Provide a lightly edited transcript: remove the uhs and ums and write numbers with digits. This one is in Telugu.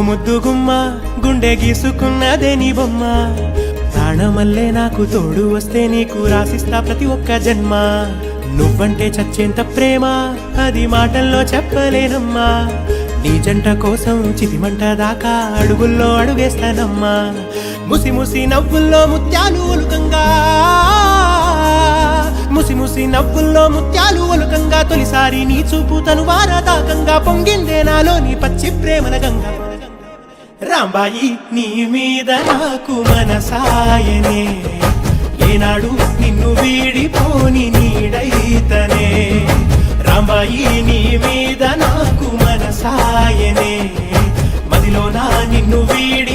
ముద్దు గుమ్మ గుండె గీసుకున్నదే నీ బొమ్మ ప్రాణమల్లే నాకు తోడు వస్తే నీకు రాసిస్తా ప్రతి ఒక్క జన్మ నువ్వంటే చచ్చేంత ప్రేమ అది మాటల్లో చెప్పలేనమ్మా నీ జంట కోసం చితిమంట దాకా అడుగుల్లో అడుగేస్తానమ్మా ముసి ముసి నవ్వుల్లో ముత్యాలు ఒలుకంగా ముసి ముసి నవ్వుల్లో ముత్యాలు ఒలుకంగా తొలిసారి నీ చూపు తను వారదాకంగా పొంగిందే నాలో నీ పచ్చి ప్రేమల గంగా రాంబాయి నీ మీద నాకు మనసాయనే ఏనాడు నిన్ను వీడిపోని నీడైతనే రాంబాయి నీ మీద నాకు మనసాయనే మదిలో నా నిన్ను వీడి